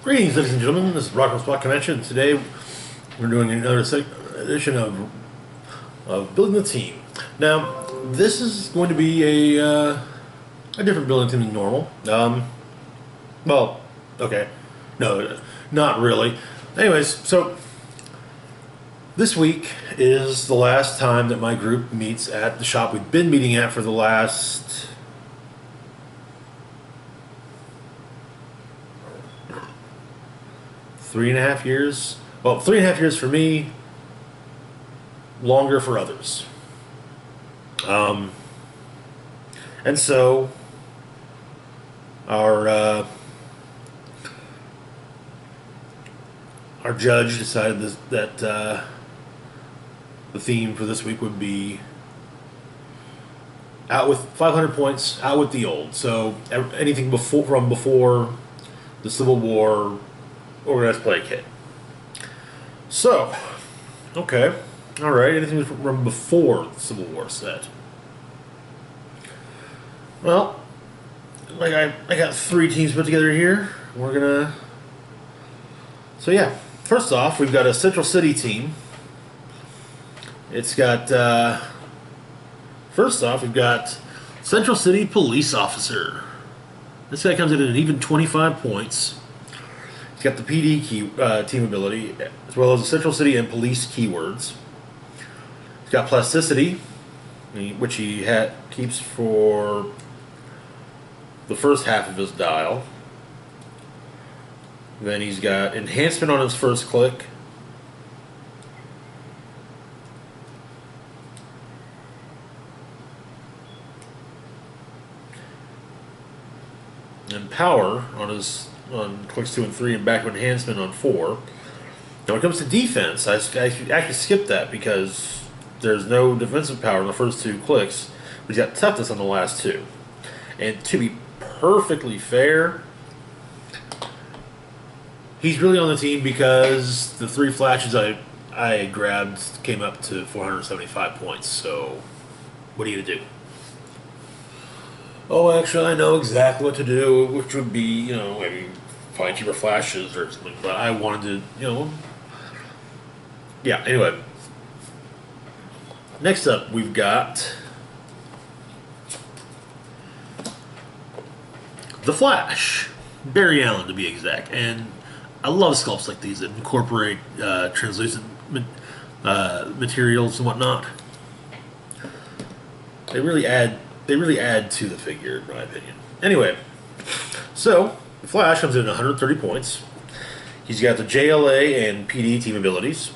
Greetings, ladies and gentlemen. This is Rock'em Spot Convention. Today, we're doing another edition of building the team. Now, this is going to be a different building team than normal. Well, okay, no, not really. Anyways, so this week is the last time that my group meets at the shop we've been meeting at for the last 3.5 years. Well, 3.5 years for me, longer for others. And so our judge decided that the theme for this week would be out with 500 points, out with the old. So anything before the Civil War organized play kit. So, okay, all right. Anything from before the Civil War set. Well, like I got 3 teams put together here. We're gonna. So yeah, first off, we've got a Central City team. It's got. First off, we've got Central City Police Officer. This guy comes in at an even 25 points. He's got the PD team ability, as well as the Central City and Police keywords. He's got Plasticity, which he keeps for the first half of his dial. Then he's got Enhancement on his first click. And Power on clicks 2 and 3, and back to Enhancement on 4. Now when it comes to defense, I actually skipped that because there's no defensive power in the first 2 clicks, but he's got Toughness on the last 2. And to be perfectly fair, he's really on the team because the 3 flashes I grabbed came up to 475 points, so what are you going to do? Oh, actually, I know exactly what to do, which would be, maybe find cheaper flashes or something, but I wanted to, Yeah, anyway. Next up, we've got The Flash. Barry Allen, to be exact. And I love sculpts like these that incorporate translucent materials and whatnot. They really add to the figure, in my opinion. Anyway, so the Flash comes in at 130 points. He's got the JLA and PD team abilities.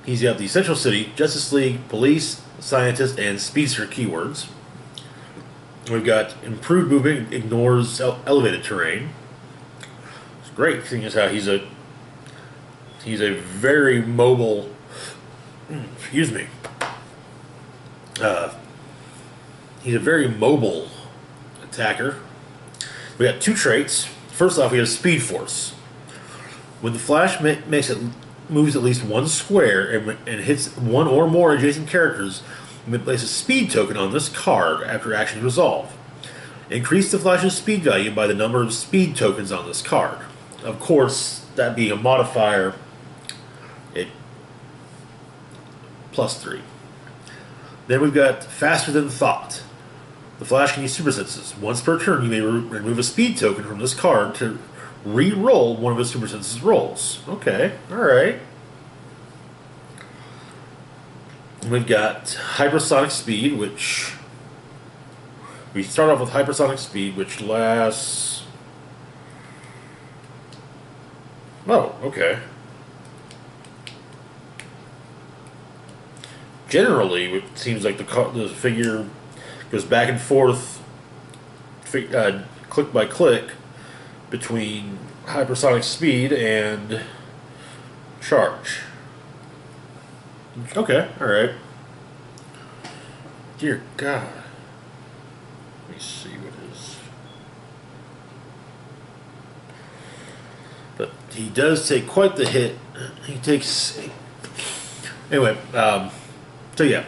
He's got the Central City, Justice League, Police, Scientist, and Speedster keywords. We've got Improved Movement, ignores elevated terrain. It's great, seeing as how he's a very mobile. Excuse me. He's a very mobile attacker. We got 2 traits. First off, we have Speed Force. When the Flash moves at least 1 square and hits 1 or more adjacent characters, you may place a speed token on this card after actions resolve. Increase the Flash's speed value by the number of speed tokens on this card. Of course, that being a modifier, it +3. Then we've got Faster Than Thought. The Flash can use super senses. Once per turn, you may remove a speed token from this card to re-roll one of his super senses rolls. Okay, alright. We've got Hypersonic Speed, which... We start off with Hypersonic Speed, which lasts... Oh, okay. Generally, it seems like the figure goes back and forth, click by click, between hypersonic speed and charge. Okay, alright. Dear God. Let me see what it is. But he does take quite the hit. He takes... Anyway, so yeah,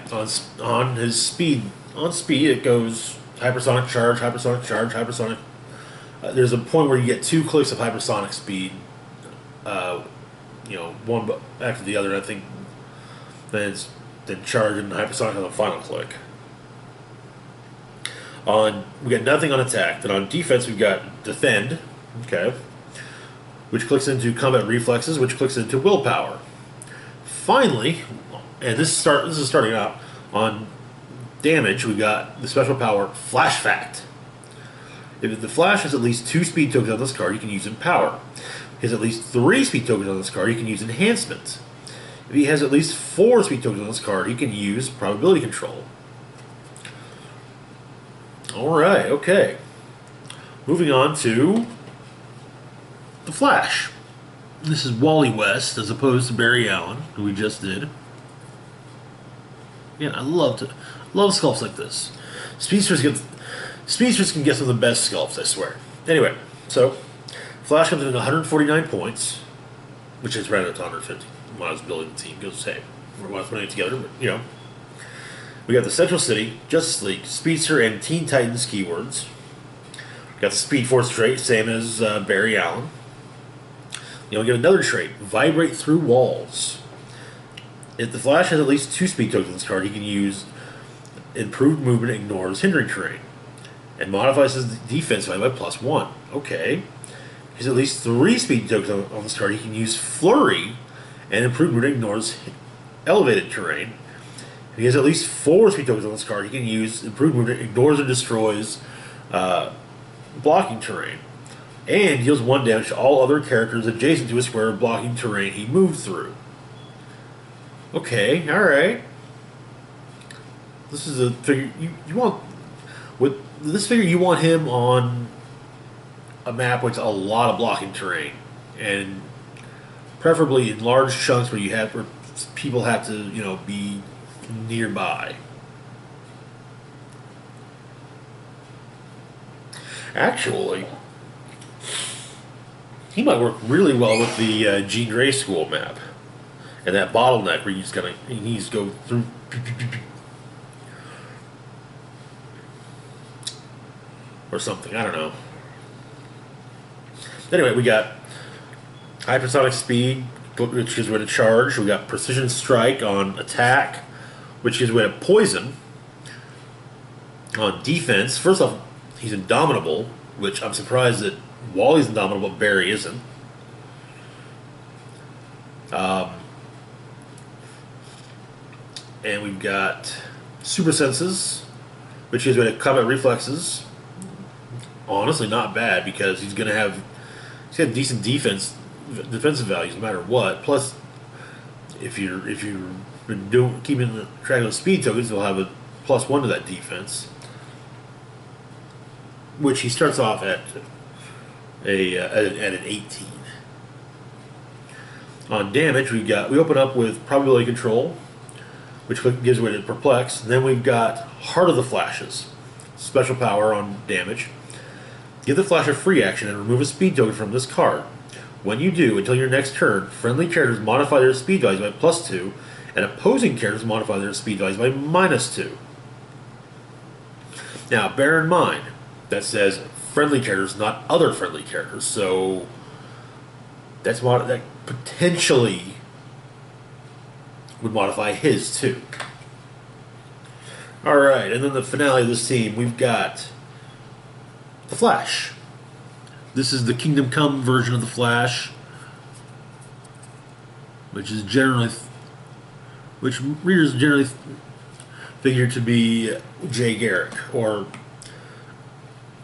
on his speed, it goes hypersonic charge, hypersonic charge, hypersonic There's a point where you get 2 clicks of hypersonic speed, one after the other. I think then charge and hypersonic on the final click. We got nothing on attack. Then on defense we've got defend, okay, which clicks into combat reflexes, which clicks into willpower. Finally, and this is starting out on damage. We got the special power Flash Fact. If the Flash has at least 2 speed tokens on this card, you can use Empower. If he has at least 3 speed tokens on this card, you can use Enhancement. If he has at least 4 speed tokens on this card, he can use Probability Control. Alright, okay. Moving on to the Flash. This is Wally West as opposed to Barry Allen, who we just did. Yeah, I love sculpts like this. Speedsters can get some of the best sculpts, I swear. Anyway, so Flash comes in at 149 points, which is rounded up to 150 when I was building the team. Because, hey, when I was putting it together, but, you know. We got the Central City, Justice League, Speedster, and Teen Titans keywords. We got the Speed Force trait, same as Barry Allen. You know, we get another trait, Vibrate Through Walls. If the Flash has at least 2 speed tokens on this card, he can use Improved Movement, Ignores Hindering Terrain, and modifies his defense value by +1. Okay. If he has at least 3 speed tokens on this card, he can use Flurry, and Improved Movement ignores Elevated Terrain. If he has at least 4 speed tokens on this card, he can use Improved Movement, ignores or destroys blocking terrain, and deals 1 damage to all other characters adjacent to a square of blocking terrain he moved through. Okay, alright. This is a figure you want. With this figure, you want him on a map with a lot of blocking terrain, and preferably in large chunks where people have to, be nearby. Actually, he might work really well with the Jean Grey School map and that bottleneck where you just he needs to go through. Or something, I don't know. Anyway, we got hypersonic speed, which gives way to charge. We got precision strike on attack, which gives way to poison. On defense, first off, he's indomitable, which I'm surprised that Wally's indomitable, but Barry isn't. And we've got super senses, which gives way to combat reflexes. Honestly, not bad because he's got decent defensive values no matter what. Plus, if you've been keeping track of the speed tokens, he'll have a +1 to that defense, which he starts off at an 18. On damage, we open up with probability control, which gives way to perplex. And then we've got Heart of the Flashes, special power on damage. Give the Flash a free action and remove a speed token from this card. When you do, until your next turn, friendly characters modify their speed values by +2, and opposing characters modify their speed values by -2. Now, bear in mind, that says friendly characters, not other friendly characters, so that potentially would modify his too. Alright, and then the finale of this team, we've got the Flash. This is the Kingdom Come version of the Flash, which readers generally figure to be Jay Garrick, or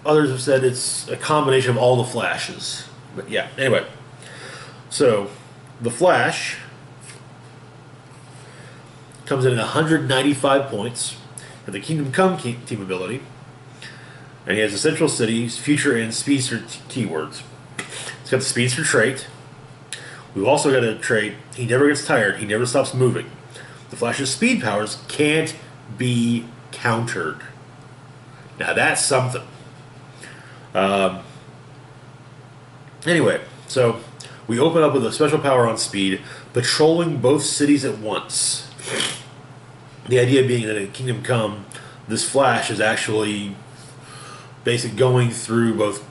others have said it's a combination of all the Flashes. But yeah, anyway. So, the Flash comes in at 195 points for the Kingdom Come team ability. And he has Essential Cities, Future, and Speedster keywords. He's got the Speedster trait. We've also got a trait, he never gets tired, he never stops moving. The Flash's speed powers can't be countered. Now that's something. Anyway, so we open up with a special power on speed, patrolling both cities at once. The idea being that in Kingdom Come, this Flash is actually basically going through both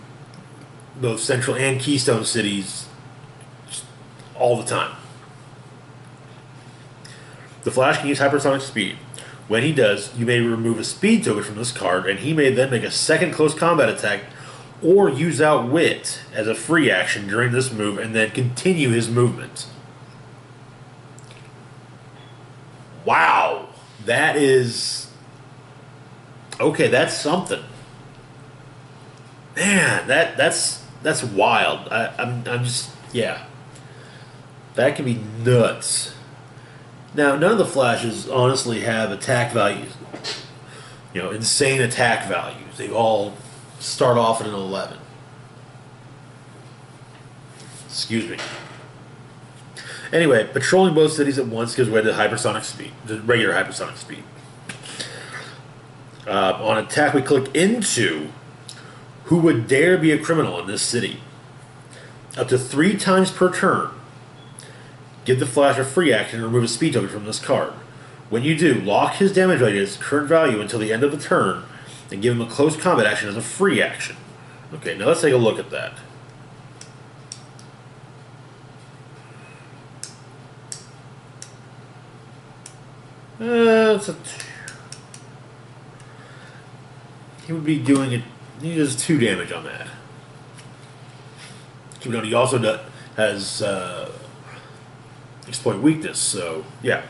both central and keystone cities all the time. The Flash can use hypersonic speed. When he does, you may remove a speed token from this card, and he may then make a second close combat attack or use Outwit as a free action during this move and then continue his movement. Wow! That is... Okay, that's something. Man, that's wild. I'm just... Yeah. That can be nuts. Now, none of the Flashes honestly have attack values. You know, insane attack values. They all start off at an 11. Excuse me. Anyway, patrolling both cities at once gives way to hypersonic speed, the regular hypersonic speed. On attack, we click into who would dare be a criminal in this city. Up to 3 times per turn, give the Flash a free action and remove a speed token from this card. When you do, lock his damage value at its current value until the end of the turn, and give him a close combat action as a free action. Okay, now let's take a look at that. He would be doing it. He does 2 damage on that. He also has exploit weakness, so yeah.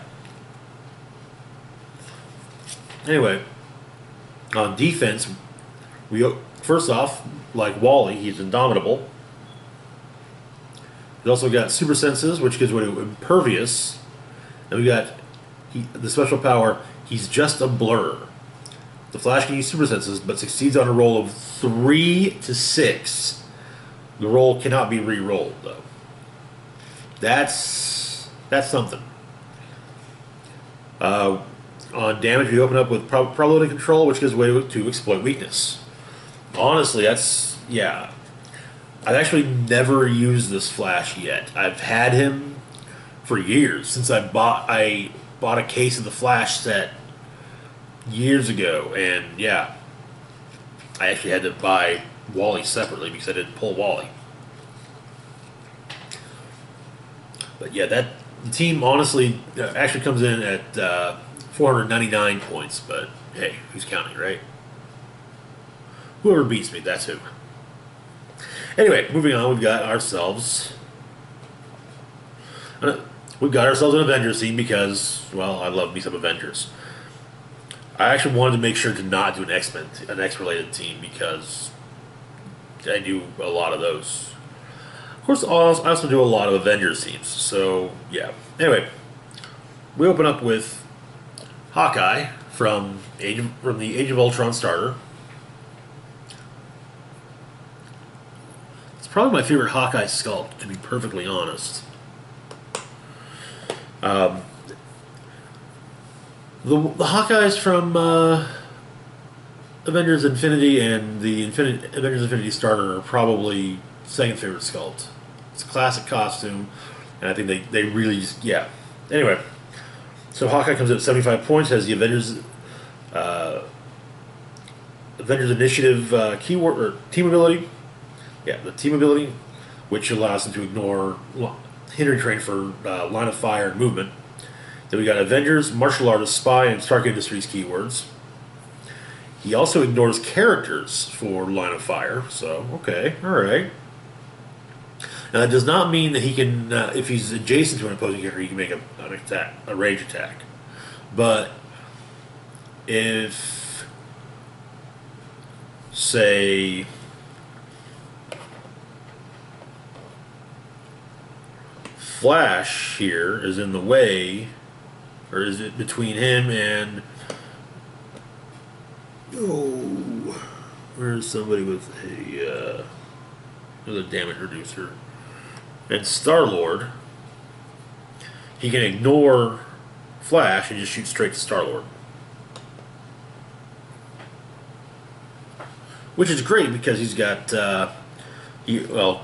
Anyway, on defense, first off, like Wally, he's indomitable. He's also got super senses, which gives way to impervious, and we got the special power. He's just a blur. The Flash can use super senses, but succeeds on a roll of 3 to 6. The roll cannot be re-rolled, though. That's something. On damage, we open up with probability control, which gives way to exploit weakness. Honestly, yeah. I've actually never used this Flash yet. I've had him for years, since I bought a case of the Flash set years ago, and yeah, I actually had to buy Wally separately because I didn't pull Wally. But yeah, the team honestly actually comes in at 499 points, but hey, who's counting, right? Whoever beats me, that's who. Anyway, moving on, we've got ourselves an Avengers team because, well, I love me some Avengers. I actually wanted to make sure to not do an X-related team because I do a lot of those. Of course, I also do a lot of Avengers teams, so yeah. Anyway, we open up with Hawkeye from the Age of Ultron starter. It's probably my favorite Hawkeye sculpt, to be perfectly honest. The Hawkeyes from Avengers Infinity and the Avengers Infinity starter are probably second favorite sculpt. It's a classic costume, and I think they really just, yeah. Anyway, so Hawkeye comes in at 75 points, has the Avengers Initiative keyword or team ability. Yeah, the team ability, which allows him to ignore hindering terrain for line of fire and movement. Then we got Avengers, Martial Artist, Spy, and Stark Industries keywords. He also ignores characters for line of fire, so okay, alright. Now that does not mean that he can, if he's adjacent to an opposing character, he can make a rage attack. But if, say, Flash here is in the way, or is it between him and, where's somebody with a damage reducer, and Star-Lord, he can ignore Flash and just shoot straight to Star-Lord, which is great because he's got well,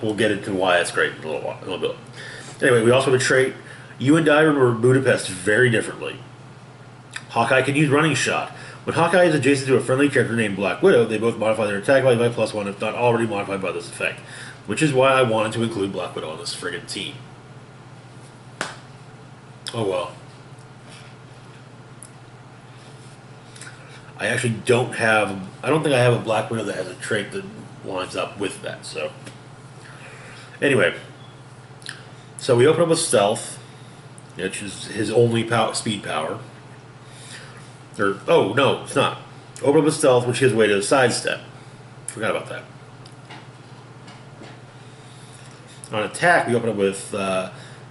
we'll get into why that's great in a little bit. Anyway, we also have a trait. You and I remember Budapest very differently. Hawkeye can use Running Shot. When Hawkeye is adjacent to a friendly character named Black Widow, they both modify their attack value by +1 if not already modified by this effect. Which is why I wanted to include Black Widow on this friggin' team. Oh well. I actually don't think I have a Black Widow that has a trait that lines up with that, so. Anyway. So we open up with Stealth, which is his only speed power. Oh, no, it's not. Open up with Stealth, which gives way to Sidestep. Forgot about that. On attack, we open up with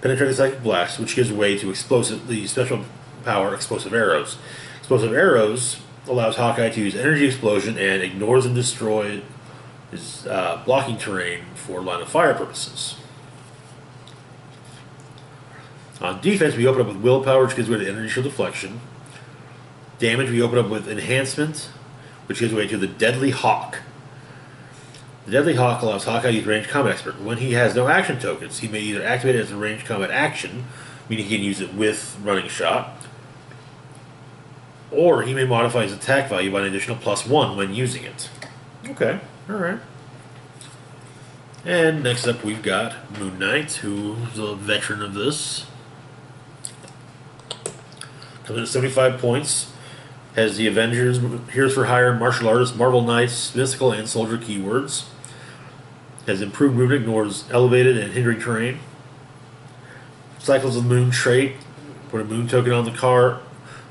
Penetrating Psychic Blast, which gives way to the special power Explosive Arrows. Explosive Arrows allows Hawkeye to use Energy Explosion and ignores and destroys his blocking terrain for line of fire purposes. On defense, we open up with Willpower, which gives way to Energy Shield Deflection. Damage, we open up with Enhancement, which gives way to the Deadly Hawk. The Deadly Hawk allows Hawkeye to use Ranged Combat Expert. When he has no action tokens, he may either activate it as a ranged combat action, meaning he can use it with Running Shot, or he may modify his attack value by an additional +1 when using it. Okay, alright. And next up we've got Moon Knight, who's a veteran of this. Comes in at 75 points. Has the Avengers, Heroes for Hire, Martial Artists, Marvel Knights, Mystical, and Soldier keywords. Has improved movement, ignores elevated and hindering terrain. Cycles of the Moon trait. Put a Moon token on the card.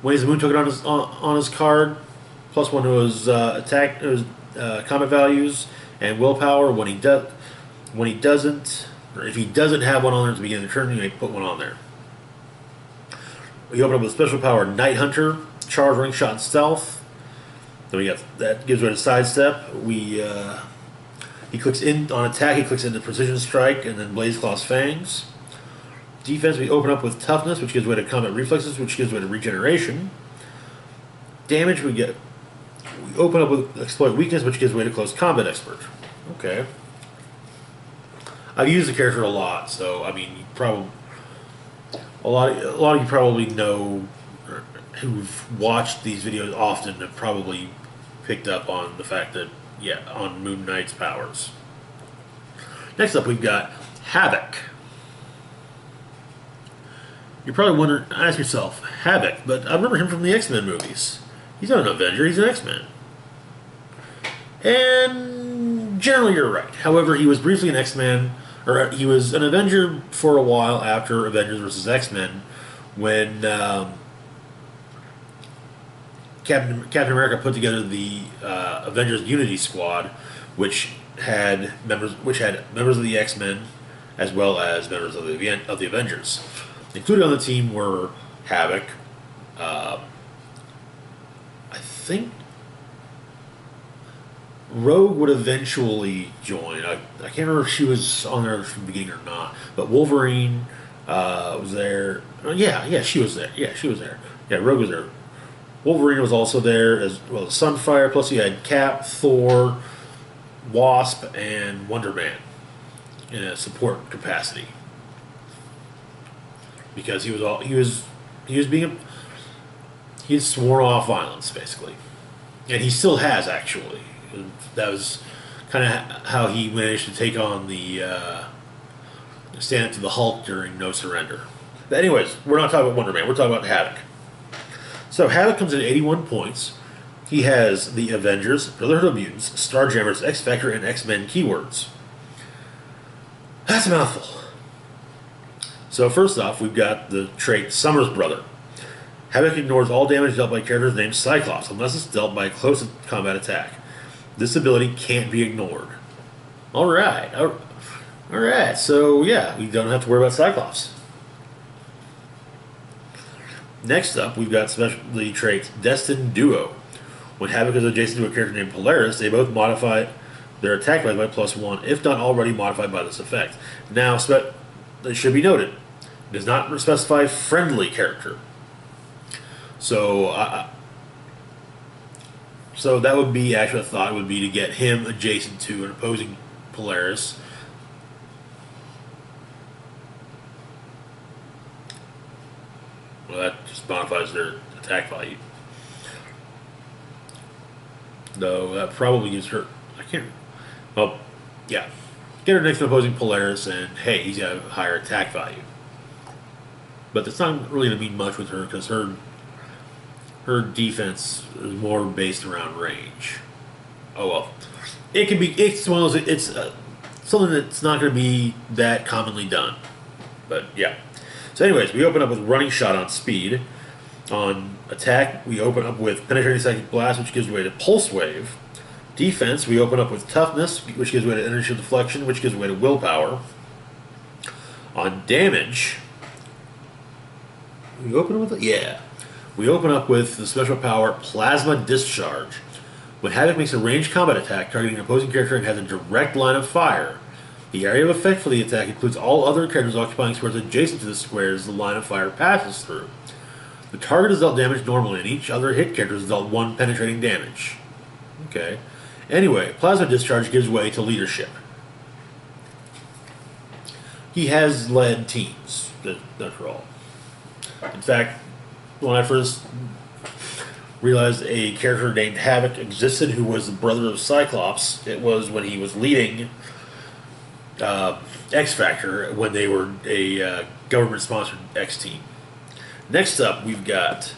When he has a Moon token on his card, +1 to his attack, combat values, and willpower. When he doesn't, or if he doesn't have one on there at the beginning of the turn, you may put one on there. We open up with special power Night Hunter, Charge, Ring Shot, and Stealth. Then we got that gives way to Sidestep. He clicks in on attack. He clicks into Precision Strike and then Blaze Claw's Fangs. Defense, we open up with Toughness, which gives way to Combat Reflexes, which gives way to Regeneration. Damage, we open up with Exploit Weakness, which gives way to Close Combat Expert. Okay. I've used the character a lot, so I mean, a lot of you probably know, who've watched these videos often, have probably picked up on the fact that, yeah, on Moon Knight's powers. Next up, we've got Havoc. You're probably wondering, ask yourself, Havoc, but I remember him from the X-Men movies. He's not an Avenger, he's an X-Men. And generally you're right. However, he was briefly an X-Men, or he was an Avenger for a while after Avengers vs. X-Men, when Captain America put together the Avengers Unity Squad, which had members of the X-Men as well as members of the Avengers. Included on the team were Havoc. I think Rogue would eventually join. I can't remember if she was on there from the beginning or not. But Wolverine was there. Oh, yeah, she was there. Yeah, she was there. Yeah, Rogue was there. Wolverine was also there as well as Sunfire. Plus, you had Cap, Thor, Wasp, and Wonder Man in a support capacity. Because he had sworn off violence, basically, and he still has, actually. That was kind of how he managed to take on the stand up to the Hulk during No Surrender. But anyways, we're not talking about Wonder Man. We're talking about Havoc. So Havoc comes in at 81 points. He has the Avengers, Brotherhood of Mutants, Starjammers, X-Factor, and X-Men keywords. That's a mouthful. So first off, we've got the trait Summer's Brother. Havoc ignores all damage dealt by characters named Cyclops, unless it's dealt by a close combat attack. This ability can't be ignored. Alright, so yeah, we don't have to worry about Cyclops. Next up, we've got the trait Destined Duo. When Havoc is adjacent to a character named Polaris, they both modify their attack value by +1, if not already modified by this effect. Now, it should be noted, it does not specify friendly character. So, so that would be, actually, a thought would be to get him adjacent to an opposing Polaris. Well, that just modifies their attack value. though that probably gives her. I can't. Well, yeah. Get her next to opposing Polaris, and hey, he's got a higher attack value. But that's not really going to mean much with her because her defense is more based around range. Oh well, it can be. It's one of those. It's something that's not going to be that commonly done. But yeah. So, anyways, we open up with running shot on speed. On attack, we open up with penetrating psychic blast, which gives way to pulse wave. Defense, we open up with toughness, which gives way to energy deflection, which gives way to willpower. On damage, we open up with we open up with the special power Plasma Discharge. When Havoc makes a ranged combat attack targeting an opposing character and has a direct line of fire, the area of effect for the attack includes all other characters occupying squares adjacent to the squares the line of fire passes through. The target is dealt damage normally, and each other hit character is dealt 1 penetrating damage. Okay. Anyway, Plasma Discharge gives way to leadership. He has led teams, after all. In fact, when I first realized a character named Havoc existed who was the brother of Cyclops, it was when he was leading X Factor when they were a government-sponsored X team. Next up, we've got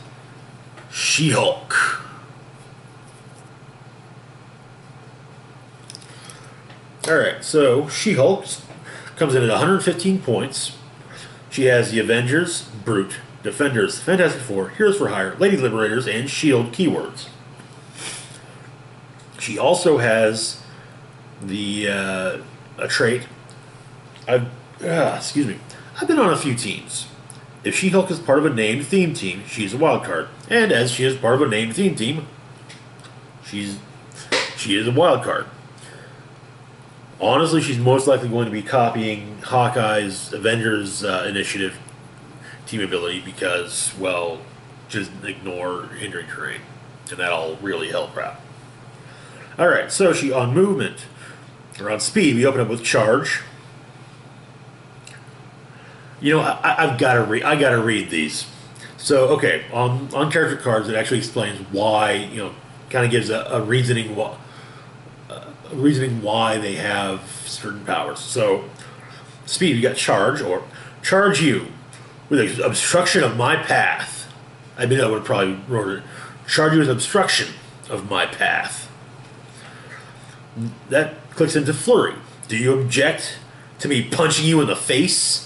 She-Hulk. Alright, so She-Hulk comes in at 115 points. She has the Avengers, Brute, Defenders, Fantastic Four, Heroes for Hire, Lady Liberators, and S.H.I.E.L.D. keywords. She also has the a trait. I've been on a few teams. If She-Hulk is part of a named theme team, she's a wild card. And as she is part of a named theme team, she is a wild card. Honestly, she's most likely going to be copying Hawkeye's Avengers Initiative team ability because, well, just ignore hindering terrain. And that'll really help her out. Alright, so she on movement, or on speed, we open up with Charge. You know, I gotta read these. So, okay, on character cards, it actually explains why, you know, kind of gives a reasoning why they have certain powers. So, speed, we got Charge, or Charge you with obstruction of my path. I mean, I would have probably wrote it. Charge you with obstruction of my path. That clicks into Flurry. Do you object to me punching you in the face?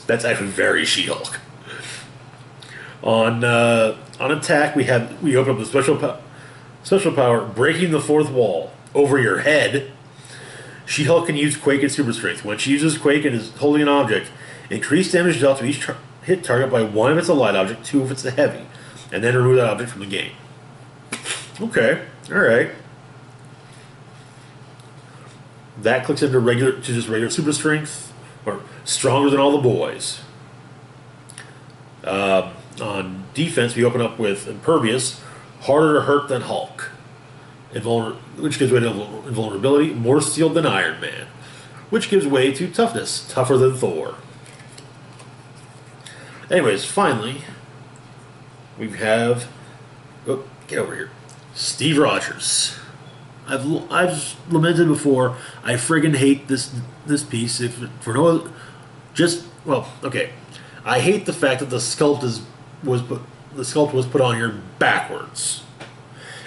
That's actually very She-Hulk. On attack, we open up the special power, breaking the fourth wall over your head. She-Hulk can use Quake and Super Strength. When she uses Quake and is holding an object, increase damage dealt to each hit target by 1 if it's a light object, 2 if it's a heavy, and then remove that object from the game. Okay, all right. That clicks into regular Super Strength, or stronger than all the boys. On defense, we open up with Impervious, harder to hurt than Hulk, which gives way to invulnerability, more steel than Iron Man, which gives way to toughness, tougher than Thor. Anyways, finally, we have, get over here, Steve Rogers. I've lamented before. I friggin' hate this piece. I hate the fact that the sculpt was put on here backwards.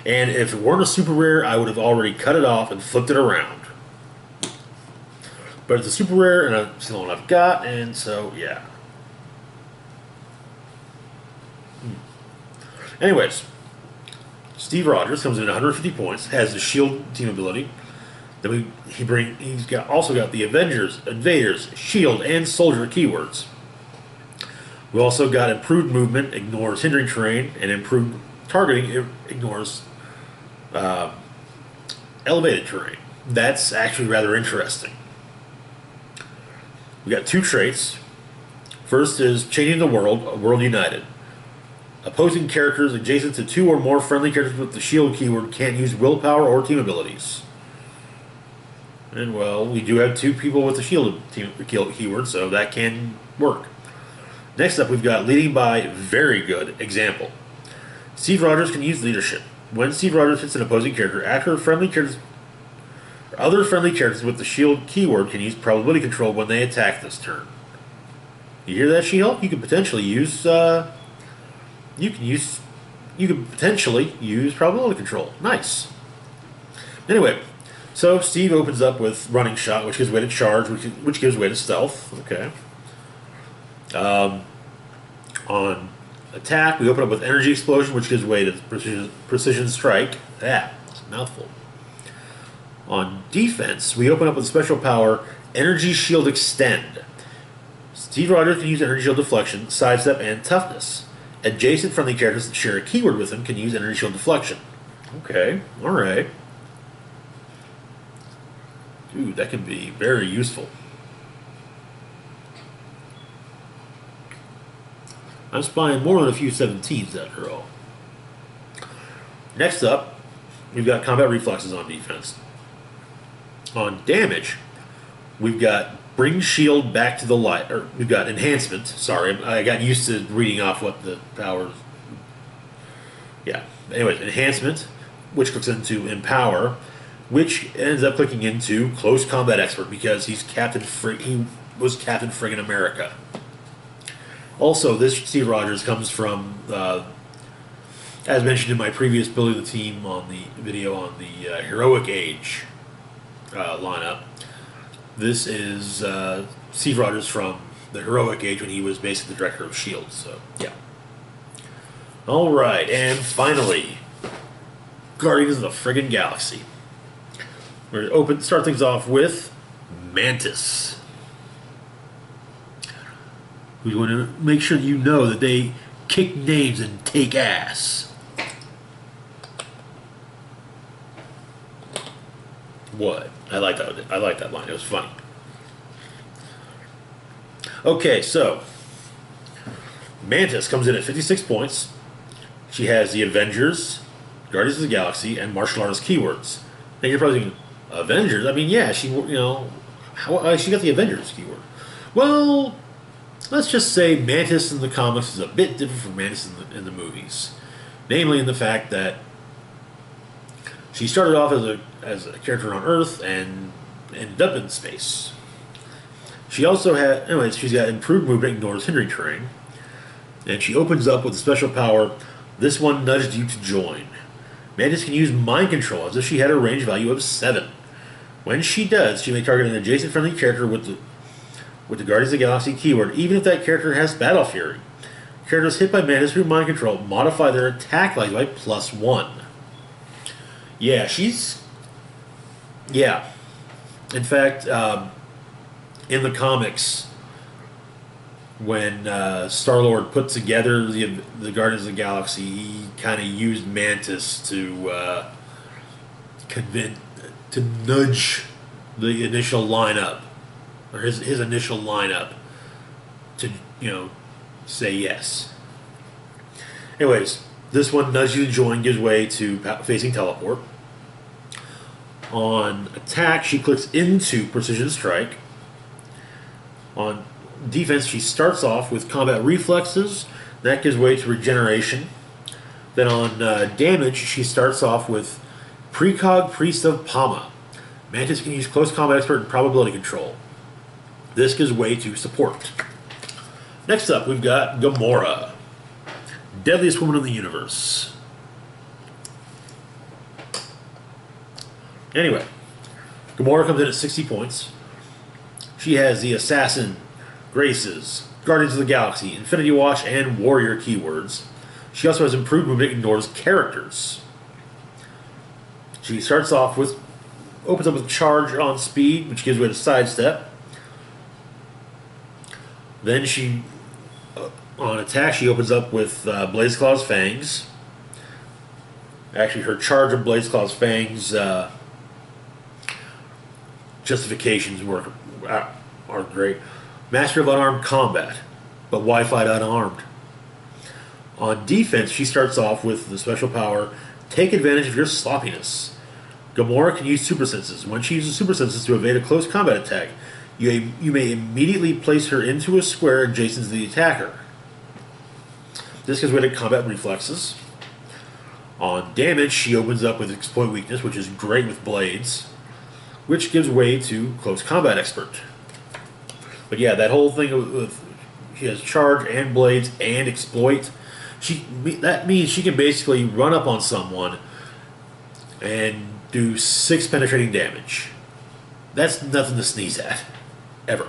And if it weren't a super rare, I would have already cut it off and flipped it around. But it's a super rare, and it's the one I've got, and so yeah. Anyways, Steve Rogers comes in at 150 points, has the S.H.I.E.L.D. team ability. Then he's also got the Avengers, Invaders, S.H.I.E.L.D., and Soldier keywords. We also got improved movement, ignores hindering terrain, and improved targeting, ignores elevated terrain. That's actually rather interesting. We got 2 traits. First is Changing the World, a World United. Opposing characters adjacent to 2 or more friendly characters with the S.H.I.E.L.D. keyword can't use willpower or team abilities. And, well, we do have 2 people with the S.H.I.E.L.D. keyword, so that can work. Next up, we've got Leading by Very Good Example. Steve Rogers can use leadership. When Steve Rogers hits an opposing character, other friendly characters with the shield keyword can use probability control when they attack this turn. You hear that, She-Hulk? You could potentially use probability control. Nice. Anyway, so Steve opens up with running shot, which gives way to charge, which gives way to stealth. Okay. On attack, we open up with energy explosion, which gives way to precision strike. That's a mouthful. On defense, we open up with special power energy shield extend. Steve Rogers can use energy shield deflection, sidestep, and toughness. Adjacent friendly characters that share a keyword with them can use energy shield deflection. Okay, alright. Dude, that can be very useful. I'm spying more than a few 17s after all. Next up, we've got combat reflexes on defense. On damage, we've got bring shield back to the light, or we've got enhancement. Sorry, I got used to reading off what the powers. Yeah. Anyways, enhancement, which clicks into empower, which ends up clicking into close combat expert because he was Captain Friggin' America. Also, this Steve Rogers comes from, as mentioned in my previous building the team on the video on the Heroic Age lineup. This is Steve Rogers from the Heroic Age when he was basically the director of S.H.I.E.L.D. So, yeah. Alright, and finally, Guardians of the Friggin' Galaxy. We're going to start things off with Mantis. We want to make sure you know that they kick names and take ass. What? I like that line. It was funny. Okay, so Mantis comes in at 56 points. She has the Avengers, Guardians of the Galaxy, and martial artist keywords. Now you're probably thinking, Avengers? I mean, yeah, she got the Avengers keyword. Well, let's just say Mantis in the comics is a bit different from Mantis in the movies. Namely in the fact that she started off as a character on Earth and ended up in space. She also she's got improved movement, ignores hindering terrain. And she opens up with a special power, this one nudged you to join. Mantis can use mind control as if she had a range value of 7. When she does, she may target an adjacent friendly character with the Guardians of the Galaxy keyword, even if that character has Battle Fury. Characters hit by Mantis through mind control modify their attack value by +1. Yeah, Yeah. In fact, in the comics, when Star-Lord put together the Guardians of the Galaxy, he kind of used Mantis to nudge the initial lineup, or his initial lineup, to say yes. Anyways, this one nudge you to join gives way to facing teleport. On attack, she clicks into precision strike. On defense, she starts off with combat reflexes. That gives way to regeneration. Then on damage, she starts off with Precog Priest of Pama. Mantis can use close combat expert and probability control. This gives way to support. Next up, we've got Gamora, deadliest woman in the universe. Anyway, Gamora comes in at 60 points. She has the Assassin, Graces, Guardians of the Galaxy, Infinity Watch, and Warrior keywords. She also has improved movement, ignores characters. She starts off with, opens up with charge on speed, which gives way to sidestep. Then she, on attack, she opens up with Blaze Claw's Fangs. Actually, her charge of BlazeClaw's Fangs justifications are great. Master of Unarmed Combat, but Wi-Fi unarmed. On defense, she starts off with the special power, Take Advantage of Your Sloppiness. Gamora can use super senses. When she uses super senses to evade a close combat attack, you may immediately place her into a square adjacent to the attacker. This gives way to combat reflexes. On damage, she opens up with Exploit Weakness, which is great with blades, which gives way to Close Combat Expert. But yeah, that whole thing with she has Charge and Blades and Exploit. That means she can basically run up on someone and do 6 penetrating damage. That's nothing to sneeze at, ever.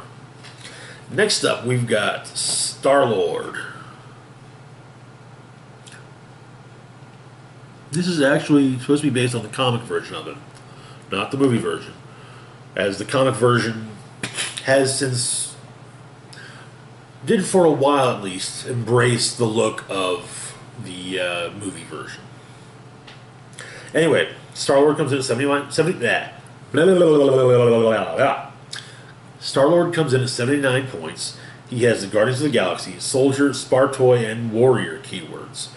Next up, we've got Star-Lord. This is actually supposed to be based on the comic version of it, not the movie version, as the comic version has since, did for a while at least, embrace the look of the movie version. Anyway, Star-Lord comes in at 79. Star-Lord comes in at 79 points. He has the Guardians of the Galaxy, Soldier, Spartoy, and Warrior keywords.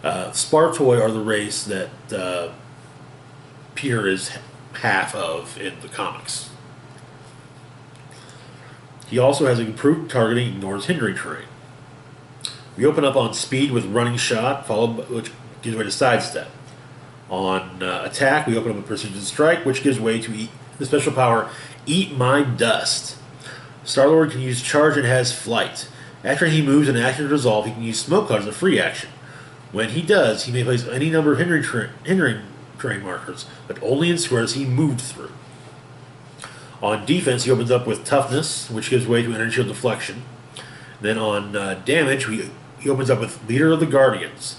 Spartoy are the race that Peter is half of in the comics. He also has improved targeting, ignores hindering terrain. We open up on speed with running shot, which gives way to sidestep. On attack, we open up with precision strike, which gives way to the special power Eat My Dust. Star-Lord can use charge and has flight. After he moves and action is resolved, he can use smoke cloud as a free action. When he does, he may place any number of hindering terrain markers, but only in squares he moved through. On defense, he opens up with toughness, which gives way to energy shield deflection. Then on damage, he opens up with Leader of the Guardians.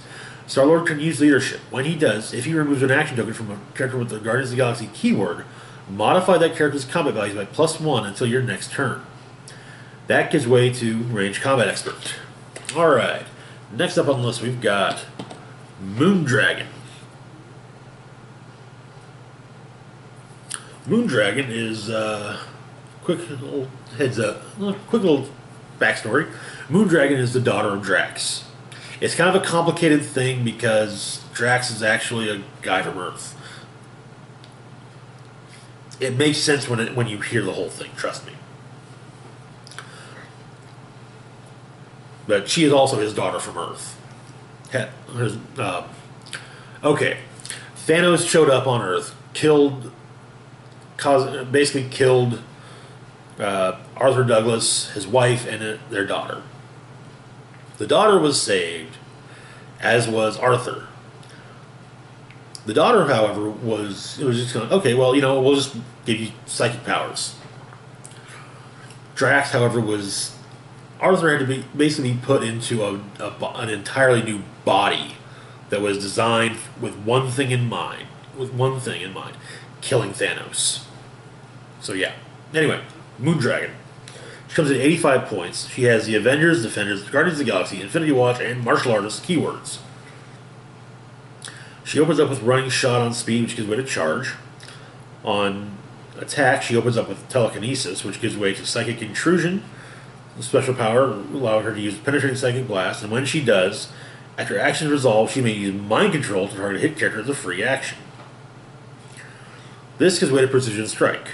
Star-Lord can use leadership. When he does, if he removes an action token from a character with the Guardians of the Galaxy keyword, modify that character's combat values by +1 until your next turn. That gives way to Range Combat Expert. Alright, next up on the list we've got Moondragon. Moondragon is, quick little heads up, quick little backstory. Moondragon is the daughter of Drax. It's kind of a complicated thing because Drax is actually a guy from Earth. It makes sense when you hear the whole thing, trust me. But she is also his daughter from Earth. Okay. Thanos showed up on Earth, basically killed Arthur Douglas, his wife, and their daughter. The daughter was saved, as was Arthur. The daughter, however, it was just going, okay, well, we'll just give you psychic powers. Drax, however, Arthur had to basically be put into an entirely new body that was designed with one thing in mind, killing Thanos. So yeah. Anyway, Moondragon. She comes in 85 points. She has the Avengers, Defenders, Guardians of the Galaxy, Infinity Watch, and Martial Artists keywords. She opens up with Running Shot on speed, which gives way to Charge. On attack, she opens up with Telekinesis, which gives way to Psychic Intrusion. The special power allows her to use Penetrating Psychic Blast, and when she does, after action is resolved, she may use Mind Control to target a hit character as a free action. This gives way to Precision Strike.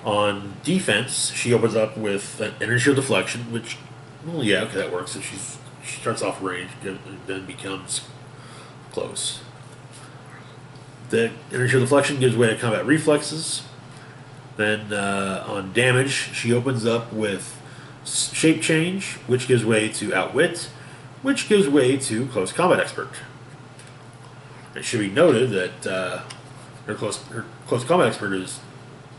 On defense, she opens up with an Energy Shield Deflection, which, well, yeah, okay, that works. So she starts off range and then becomes close. The Energy Shield Deflection gives way to Combat Reflexes. Then on damage, she opens up with Shape Change, which gives way to Outwit, which gives way to Close Combat Expert. It should be noted that her Close Combat Expert is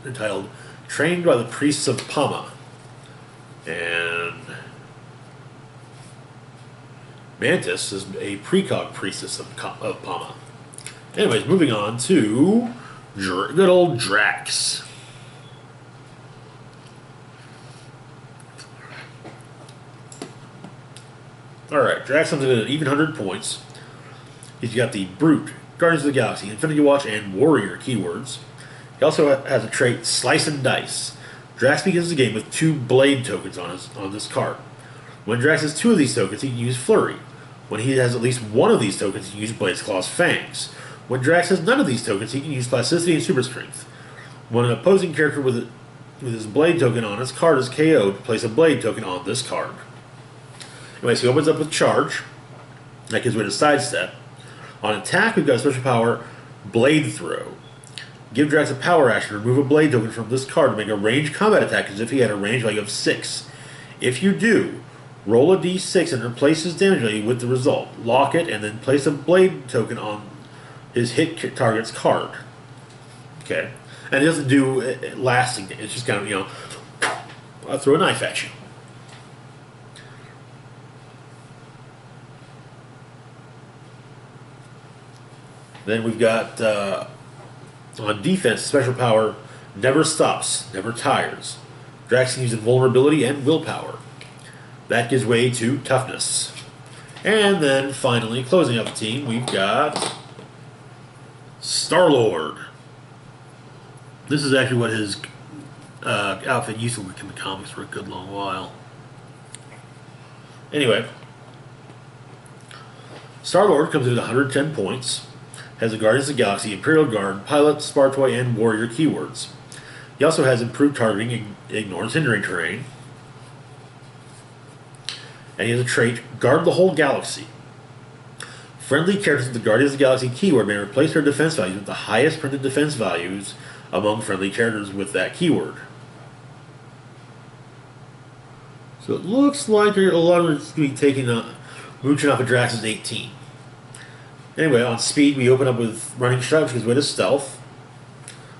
entitled Trained by the Priests of Pama. And Mantis is a precog priestess of Pama. Anyways, moving on to good old Drax. Alright, Drax comes in at even 100 points. He's got the Brute, Guardians of the Galaxy, Infinity Watch, and Warrior keywords. He also has a trait, Slice and Dice. Drax begins the game with 2 Blade tokens on this card. When Drax has 2 of these tokens, he can use Flurry. When he has at least 1 of these tokens, he can use Blade's Claw's Fangs. When Drax has none of these tokens, he can use Plasticity and Super Strength. When an opposing character with his Blade token on his card is KO'd, place a Blade token on this card. Anyway, so he opens up with Charge. That gives way to Sidestep. On attack, we've got a special power, Blade Throw. Give Drax a power action. Remove a blade token from this card to make a ranged combat attack as if he had a range value of 6. If you do, roll a d6 and replace his damage value with the result. Lock it and then place a blade token on his hit target's card. Okay. And it doesn't do lasting damage. It's just kind of, I'll throw a knife at you. Then we've got, on defense, special power, Never Stops, Never Tires. Drax can use invulnerability and willpower. That gives way to toughness. And then finally, closing out the team, we've got Star-Lord. This is actually what his outfit used to look in the comics for a good long while. Anyway, Star-Lord comes in at 110 points, has the Guardians of the Galaxy, Imperial Guard, Pilot, Spartoy, and Warrior keywords. He also has improved targeting, ignores hindering terrain. And he has a trait, Guard the Whole Galaxy. Friendly characters with the Guardians of the Galaxy keyword may replace their defense values with the highest printed defense values among friendly characters with that keyword. So it looks like a lot of it's going to be taking mooching off of Drax's 18. Anyway, on speed, we open up with Running Strike, which gives way to Stealth.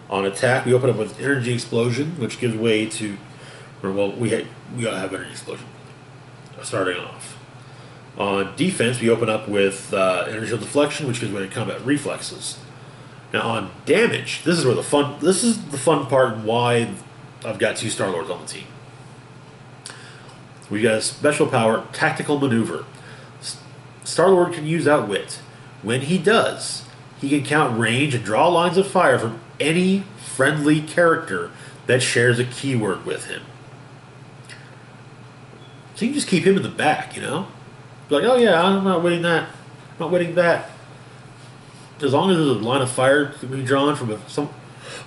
On attack, we open up with Energy Explosion, which gives way to... we have Energy Explosion starting off. On defense, we open up with Energy Deflection, which gives way to Combat Reflexes. Now, on damage, this is the fun part and why I've got 2 Star-Lords on the team. We got a special power, Tactical Maneuver. Star-Lord can use Outwit. When he does, he can count range and draw lines of fire from any friendly character that shares a keyword with him. So you can just keep him in the back, Be like, oh yeah, I'm not waiting that. I'm not waiting that. As long as there's a line of fire to be drawn from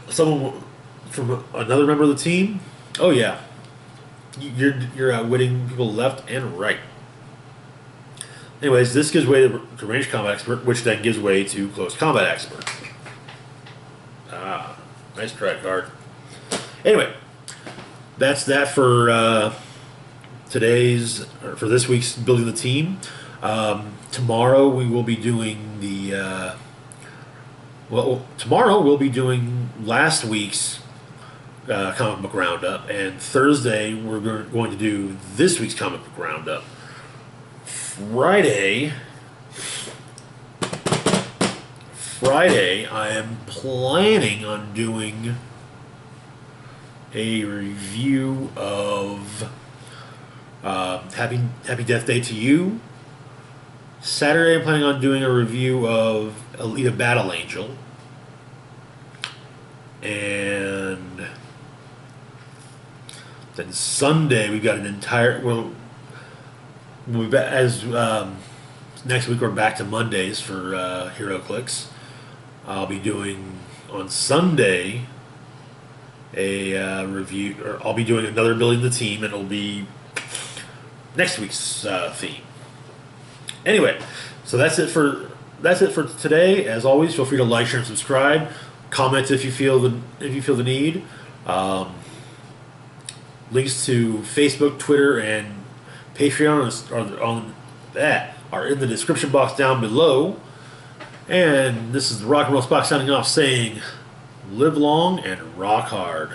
someone from another member of the team, oh yeah, you're outwitting people left and right. Anyways, this gives way to Ranged Combat Expert, which then gives way to Close Combat Expert. Ah, nice try, card. Anyway, that's that for for this week's Building the Team. Tomorrow we will be doing tomorrow we'll be doing last week's comic book roundup, and Thursday we're going to do this week's comic book roundup. Friday, I am planning on doing a review of Happy Death Day to You. Saturday, I'm planning on doing a review of Alita Battle Angel. And then Sunday, we've got an entire... next week we're back to Mondays for HeroClix. I'll be doing on Sunday a review, or I'll be doing another Building the Team, and it'll be next week's theme. Anyway, so that's it for today. As always, feel free to like, share, and subscribe. Comment if you feel the need. Links to Facebook, Twitter, and Patreon are in the description box down below. And this is the Rock and Roll Spock signing off, saying, live long and rock hard.